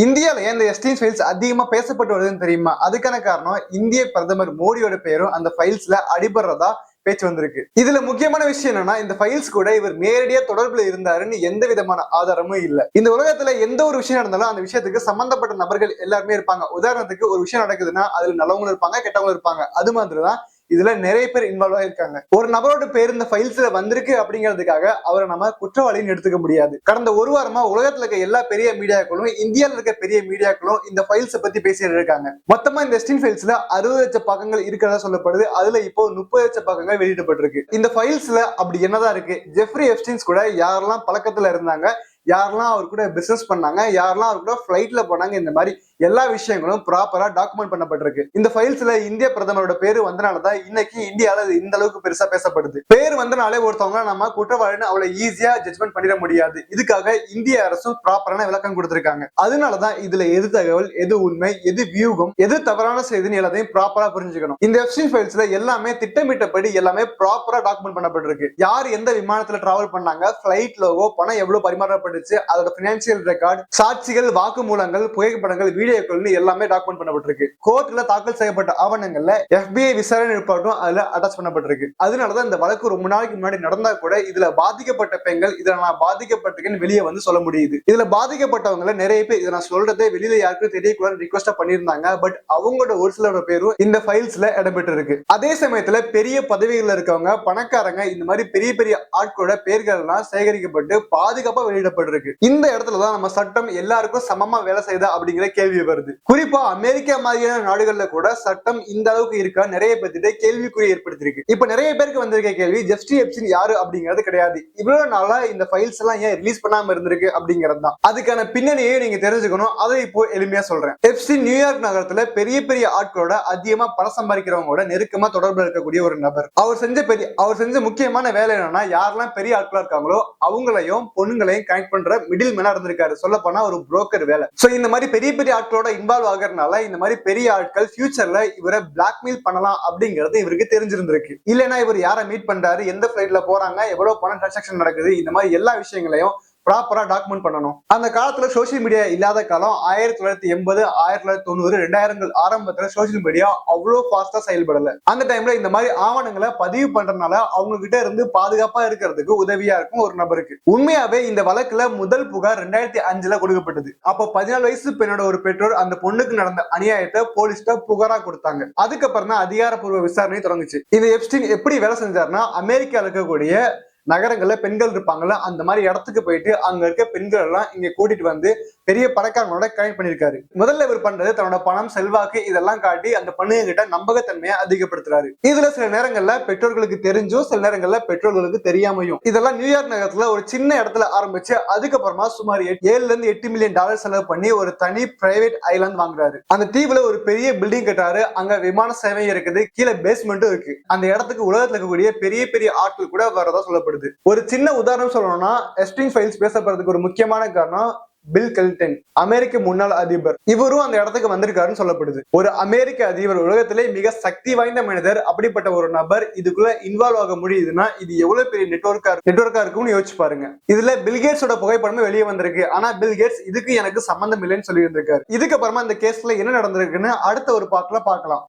இந்தியால ஏன் இந்த எஸ்டின் ஃபைல்ஸ் அதிகமா பேசப்பட்டு வருதுன்னு தெரியுமா? அதுக்கான காரணம் இந்திய பிரதமர் மோடியோட பேரும் அந்த ஃபைல்ஸ்ல அடிபடுறதா பேச்சு வந்திருக்கு. இதுல முக்கியமான விஷயம் என்னன்னா, இந்த ஃபைல்ஸ் கூட இவர் நேரடியா தொடர்புல இருந்தாருன்னு எந்த விதமான ஆதாரமும் இல்ல. இந்த உலகத்துல எந்த ஒரு விஷயம் நடந்தாலும் அந்த விஷயத்துக்கு சம்பந்தப்பட்ட நபர்கள் எல்லாருமே இருப்பாங்க. உதாரணத்துக்கு ஒரு விஷயம் நடக்குதுன்னா அதுல நல்லவங்களும் இருப்பாங்க, கெட்டவங்களும் இருப்பாங்க. அது மாதிரிதான் இதுல நிறைய பேர் இன்வால்வ் ஆயிருக்காங்க. ஒரு நபரோட பேர் இந்த ஃபைல்ஸ்ல வந்திருக்கு அப்படிங்கிறதுக்காக அவரை நம்ம குற்றவாளின்னு எடுத்துக்க முடியாது. கடந்த ஒரு வாரமா உலகத்துல இருக்க எல்லா பெரிய மீடியாக்களும், இந்தியாவில் இருக்க பெரிய மீடியாக்களும் இந்த ஃபைல்ஸ் பத்தி பேசிட்டு இருக்காங்க. மொத்தமா இந்த எஸ்டின் ஃபைல்ஸ்ல 60 லட்சம் பக்கங்கள் இருக்கிறதா சொல்லப்படுது. அதுல இப்போ 30 லட்சம் பக்கங்கள் வெளியிடப்பட்டிருக்கு. இந்த ஃபைல்ஸ்ல அப்படி என்னதான் இருக்கு? ஜெஃப்ரி எப்ஸ்டீன்ஸ் கூட யாரெல்லாம் பழக்கத்துல இருந்தாங்க, யாரெல்லாம் அவர் கூட பிசினஸ் பண்ணாங்க, யாரெல்லாம் அவர் கூட ஃபிளைட்ல போனாங்க, இந்த மாதிரி எல்லா விஷயங்களும் ப்ராப்பரா டாக்குமெண்ட் பண்ணப்பட்டிருக்கு. இந்த ஃபைல்ஸ்ல இந்திய பிரதமரோட பேரு வந்தனாலதான் இன்னைக்கு இந்தியால இந்த அளவுக்கு பெருசா பேசப்படுது. பேர் வந்தனாலே ஒருத்தவங்க நம்ம குற்றவாளின்னு அவ்வளவு ஈஸியா ஜட்ஜ்மெண்ட் பண்ணிட முடியாது. இதுக்காக இந்திய அரசும் ப்ராப்பரான விளக்கம் கொடுத்திருக்காங்க. அதனாலதான் இதுல எது தகவல், எது உண்மை, எது வியூகம், எது தவறான செய்தின்னு எல்லாத்தையும் ப்ராப்பரா புரிஞ்சுக்கணும். இந்த எப்ஸ்டீன் ஃபைல்ஸ்ல எல்லாமே திட்டமிட்டபடி எல்லாமே ப்ராப்பரா டாக்குமெண்ட் பண்ணப்பட்டிருக்கு. யார் எந்த விமானத்துல டிராவல் பண்ணாங்க, ஃபிளைட் லோகோ, பணம் எவ்வளவு பரிமாறப்பட்டு அதோட பினான்சியல் ரெக்கார்ட், சாட்சிகள், வாக்குமூலங்கள், புகைப்படங்கள், வீடியோக்கள் எல்லாமே டாக்குமெண்ட் பண்ணப்பட்டிருக்கு. கோர்ட்ல தாக்கல் செய்யப்பட்ட ஆவணங்கள்ல FBI விசாரணை ரிப்போர்ட்டும் அதுல அட்டாச் பண்ணப்பட்டிருக்கு. அதனாலதான் இந்த வழக்கு ரொம்ப நாளைக்கு முன்னாடி நடந்தா கூட இதுல பாதிக்கப்பட்ட பெண்கள் இதுல நான் பாதிக்கப்பட்டிருக்கேன்னு வெளியே வந்து சொல்ல முடியுது. இதுல பாதிக்கப்பட்டவங்கள நிறைய பேர் இதை நான் சொல்றதே வெளியில யாருக்கும் தெரியக்கூடாது ரிக்வெஸ்டா பண்ணியிருந்தாங்க. பட் அவங்களோட ஒரு சிலரோட பேரும் இந்த ஃபைல்ஸ்ல இடம்பெற்று இருக்கு. அதே சமயத்துல பெரிய பதவிகள்ல இருக்கவங்க, பணக்காரங்க, இந்த மாதிரி பெரிய பெரிய ஆட்களோட பேர்கள் எல்லாம் சேகரிக்கப்பட்டு பாதுகாப்பா வெளியிடப்பட்டு இருக்கு. இந்த இடத்துலதான் நம்ம சட்டம் எல்லாருக்கும் சமமா வேலை செய்யுதா அப்படிங்கிற கேள்வி வருது. குறிப்பா அமெரிக்கா மாதிரியான நாடுகள்ல கூட சட்டம் இந்த அளவுக்கு இருக்கா நிறைய பேர்த்திட்ட கேள்விக்குறி ஏற்படுத்திருக்கு. இப்ப நிறைய பேருக்கு வந்திருக்க கேள்வி ஜெஃப்ரி எப்ஸ்டீன் யாரு அப்படிங்கிறது கிடையாது. இவ்வளவு நாளா இந்த ஃபைல்ஸ் எல்லாம் ஏன் ரிலீஸ் பண்ணாம இருந்திருக்கு அப்படிங்கிறது தான். அதுக்கான பின்னணியை நீங்க தெரிஞ்சுக்கணும். அதை இப்போ எளிமையா சொல்றேன். எப்ஸ்டீன் நியூயார்க் நகரத்துல பெரிய பெரிய ஆட்களோட அதிகமா பணம் சம்பாதிக்கிறவங்களோட நெருக்கமா தொடர்பு இருக்கக்கூடிய ஒரு நபர். அவர் செஞ்ச முக்கியமான வேலை என்னன்னா, யாரெல்லாம் பெரிய ஆட்களா இருக்காங்களோ அவங்களையும் பொண்ணுங்களையும் கனெக்ட் பண்ற மிடில் மேனா இருந்திருக்காரு. சொல்ல போனா ஒரு புரோக்கர் வேலை. சோ இந்த மாதிரி பெரிய பெரிய ஆட்களோட இன்வால்வ் ஆகிறதுனால இந்த மாதிரி பெரிய ஆட்கள் ஃபியூச்சர்ல இவரை பிளாக்மெயில் பண்ணலாம் அப்படிங்கிறது இவருக்கு தெரிஞ்சிருந்திருக்கு. இல்லைன்னா இவர் யாரை மீட் பண்றாரு, எந்த ஃபிளைட்ல போறாங்க, எவ்வளவு பணம் டிரான்சாக்ஷன் நடக்குது, இந்த மாதிரி எல்லா விஷயங்களையும் ப்ராப்பரா டாக்குமெண்ட் பண்ணணும். அந்த காலத்துல சோசியல் மீடியா இல்லாத காலம் 1980, 1990, 2000 ஆரம்பத்துல சோசியல் மீடியா அவ்வளவு ஃபாஸ்டா செயல்படல. அந்த டைம்ல இந்த மாதிரி ஆவணங்களை பதிவு பண்றதுனால அவங்க கிட்ட இருந்து பாதுகாப்பா இருக்கிறதுக்கு உதவியா இருக்கும் ஒரு நபருக்கு. உண்மையாவே இந்த வழக்குல முதல் புகார் 2005ல கொடுக்கப்பட்டது. அப்போ 14 வயசு பெண்ணோட ஒரு பெற்றோர் அந்த பொண்ணுக்கு நடந்த அநியாயத்தை போலீஸ்ட புகாரா கொடுத்தாங்க. அதுக்கப்புறம் தான் அதிகாரப்பூர்வ விசாரணை தொடங்குச்சு. இந்த எப்ஸ்டீன் எப்படி வேலை செஞ்சாருன்னா, அமெரிக்கால இருக்கக்கூடிய நகரங்கள்ல பெண்கள் இருப்பாங்கல்ல, அந்த மாதிரி இடத்துக்கு போயிட்டு அங்க இருக்க பெண்கள் எல்லாம் இங்க கூட்டிட்டு வந்து பெரிய பணக்காரங்களோட கனெக்ட் பண்ணிருக்காரு. முதல்ல இவர் பண்றது தன்னோட பணம், செல்வாக்கு இதெல்லாம் காட்டி அந்த பொண்ணுங்க கிட்ட நம்பகத்தன்மையை அதிகப்படுத்துறாரு. இதுல சில நேரங்கள்ல பெற்றோர்களுக்கு தெரிஞ்சும், சில நேரங்கள்ல பெற்றோர்களுக்கு தெரியாமையும். இதெல்லாம் நியூயார்க் நகரத்துல ஒரு சின்ன இடத்துல ஆரம்பிச்சு அதுக்கப்புறமா சுமார் 7 to 8 மில்லியன் டாலர் செலவு பண்ணி ஒரு தனி பிரைவேட் ஐலாண்ட் வாங்குறாரு. அந்த தீவுல ஒரு பெரிய பில்டிங் கட்டாரு. அங்க விமான சேவை இருக்குது, கீழே பேஸ்மெண்ட்டும் இருக்கு. அந்த இடத்துக்கு உலகத்துல இருக்கக்கூடிய பெரிய பெரிய ஆட்கள் கூட வரதா சொல்லப்படுது. ஒரு சின்ன உதாரணம் சொல்லணும்னா, எப்ஸ்டீன் ஃபைல்ஸ் பேசப்படுறதுக்கு ஒரு முக்கியமான காரணம் பில் கிளின்டன், அமெரிக்க முன்னாள் அதிபர். இவரும் அந்த இடத்துக்கு வந்திருக்காருன்னு சொல்லப்படுது. ஒரு அமெரிக்க அதிபர், உலகத்திலே மிக சக்தி வாய்ந்த மனிதர், அப்படிப்பட்ட ஒரு நபர் இதுக்குள்ள இன்வால்வ் ஆக முடியுதுன்னா இது எவ்வளவு பெரிய நெட்வொர்க்கா இருக்கும்னு யோசிச்சு பாருங்க. இதுல பில்கேட்ஸோட புகைப்படமும் வெளியே வந்திருக்கு. ஆனா பில்கேட்ஸ் இதுக்கு எனக்கு சம்பந்தம் இல்லைன்னு சொல்லி இருந்திருக்காரு. இதுக்கப்புறமா இந்த கேஸ்ல என்ன நடந்திருக்குன்னு அடுத்த ஒரு பார்ட்ல பார்க்கலாம்.